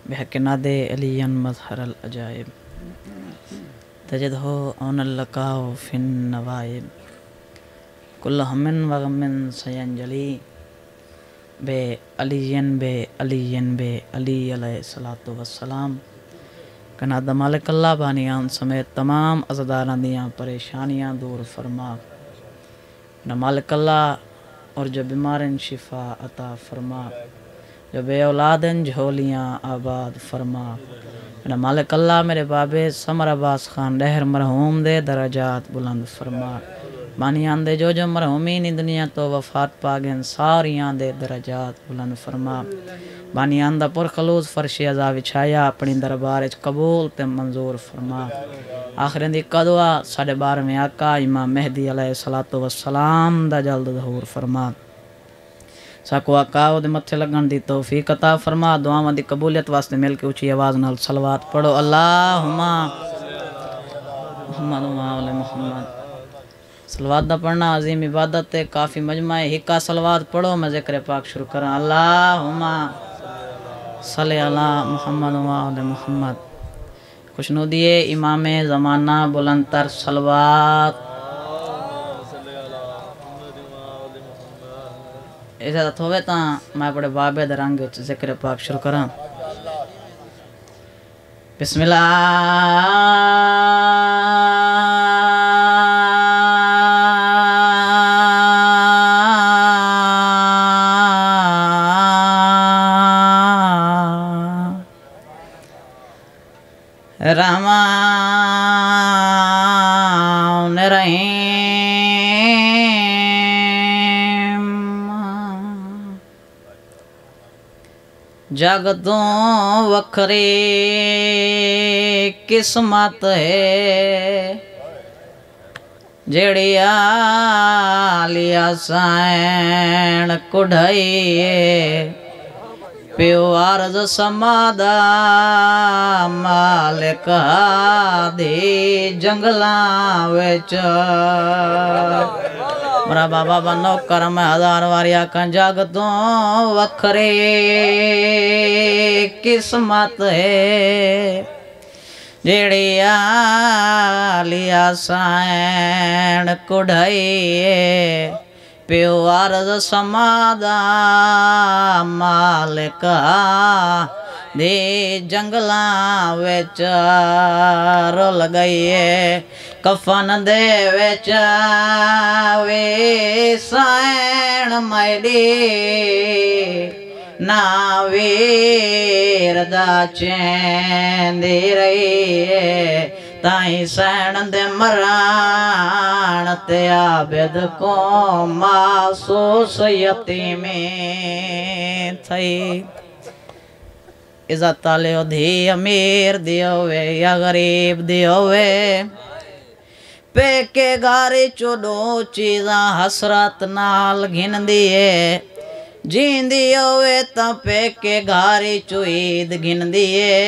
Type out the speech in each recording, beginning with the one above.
बहकनादे alien मजहरल अजाइब तजदहो औनल लकाओ fin नवाइब कुल्ल हमिन वगमिन सयंजली बे अली अलैहिस्सलातु वस्सलाम। कनादा मालिक अल्लाह बानियान समेत तमाम अज़दारां दियां परेशानियां दूर फरमा। न मालिक अल्लाह और जो बीमारन शिफा अता फरमा, जो बे औलादन झोलियाँ आबाद फरमा। न मालिक अल्लाह मेरे बाबे समर अब्बास खान डहर मरहूम दे दराजात बुलंद फरमा। बानियान दे जो मरहूमीन दुनिया तो वफात पागन सारियां दे दराजात बुलंद फरमा। बानियान दा पुरखलूस फर्श अज़ा विछाया अपनी दरबार च कबूल ते मंजूर फरमा। आखिर दी कदुआ साढ़े 12वें आका इमाम मेहदी अलैहिस्सलातु वस्सलाम दा जल्द ज़हूर फरमा। साको आका दे मत्थे लगन दी तौफीक अता फरमा। दुआवां दी कबूलियत वास्ते मिल के ऊंची आवाज़ नाल सलवात पढ़ो। अल्लाहुम्मा मुहम्मद व आले मुहम्मद। सलवात दा पढ़ना अजीम इबादत है। काफ़ी मजमा है। हिक्का सलवात पढ़ो मैं ज़िक्र पाक शुरू करा। अल्लाहुम्मा सल्ले अला मुहम्मद व आले मुहम्मद। खुशनुदी इमाम ज़माना बुलंदतर सलवात इजाज़त होवे तो मैं बड़े बाबे दे रंग च ज़िक्र पाक शुरू करा। बिस्मिल्लाह। रहमान रहीम। जग तो वखरी किस्मत है जेड़ी आलिया सैन कुढ़ाई प्यो अर्ज समादा मालिक दे जंगलां विच। मरा बाबा बनो करम हजार वारी आखां जग तो वखरे किस्मत है जेड़ी आलिया सैन कुढ़ाई प्यो अर्ज समादा मालिक दे जंगलां विच रुल गई है कफन दे विच वे सैन मैडी ना वीर दा चैंदी रही है ताई सैन दे मरान ते आबिद को मासूस यतीमी थई। इज़्ज़त तालियो धी अमीर दियो वे या गरीब दियो वे पेके गारी चोडो चीज़ां हसरत नाल घिनदी है जींदी होवे तां पेके गारी चुईद घिनदी है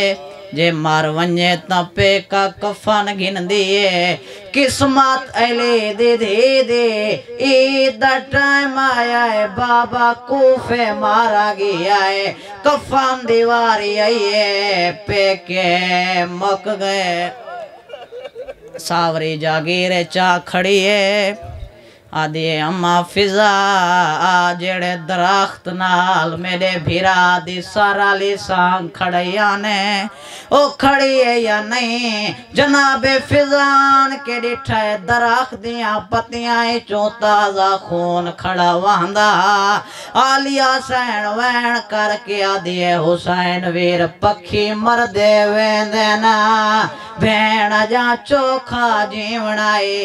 जे मार वञे तां पेका कफन घिनदी है। किस्मत अली दीदी दे ईद दा टाइम आया है बाबा कूफे मारा गया है कफन दीवारी आई है पेके मुक गए सावरी जागीर चा खड़ी है आदि अम्मा फिजा जेड़े दरख्त नाल मेरे भीरा दी सारा लिसां खड़िया ने ओ खड़ी है या नहीं जनाबे फिजान के डिठा दरख्त दियां पत्तियां चो ताजा खून खड़ा वहंदा आलिया सैन वैन करके आदि हुसैन वीर पखी मर दे वेंदे ना भेण जा चोखा जीवनाए।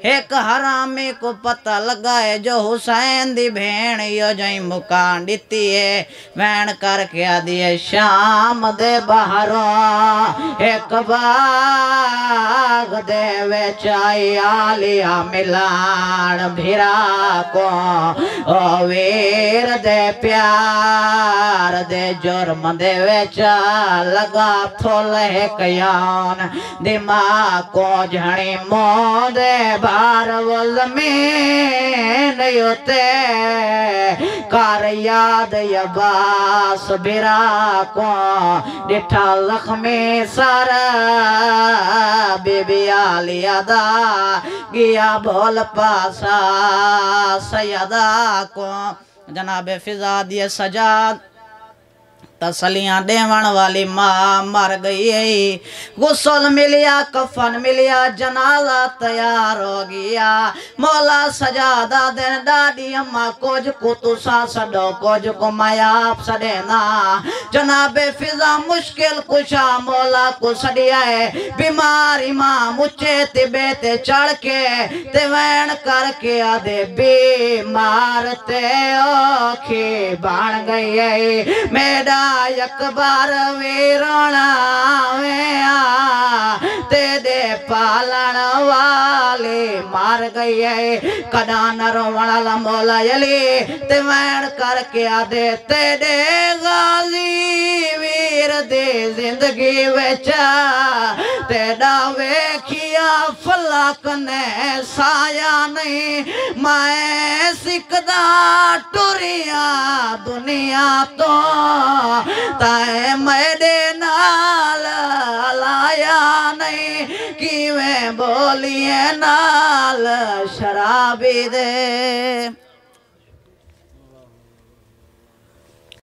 एक हरामी को पता लगा है जो हुसैन दी भेण यो जई मुकान दिती है वैन करके आदि शाम दे बाहरों एक बाग दे विच आई आलिया मिलान भिरा को ओ वीर दे प्यार दे जुर्म दे विच लगा थोल एक यान दिमाग को झणी मोह दे यार वो ज़मीन उते कर याद अब्बास बिरा को डिठा ज़ख्मी सर बीबी आलिया दा गया बोल पासा सैयदा को जनाब फिजा दिए सजाद तसलियां देवन वाली माँ मर गई। गुस्ल मिलिया कफन मिलिया जनाजा तैयार हो गया। मौला सजादा दिन दादी अम्मा कुछ को तुसा सडो कुछ को मायाप सडेना। जनाबे फिजा मुश्किल कुशा मौला को सडिया है बीमार इमाम उच्चे तिबे ते चढ़ के ते वैन करके आदे बीमार ते औखी बन गई है। मेरा अकबर वीरोना तेरे पालन वाले मार गई है। कदा न रोवण मौला अली ते वैन करके आदे तेरे गाजी वीर दे जिंदगी विच तेरा वेखिया फलक ने साया नहीं। मैं सिकदा टुरिया दुनिया तो ताए मेरे नाल लाया नहीं कि मैं बोलिए नाल शराबी दे।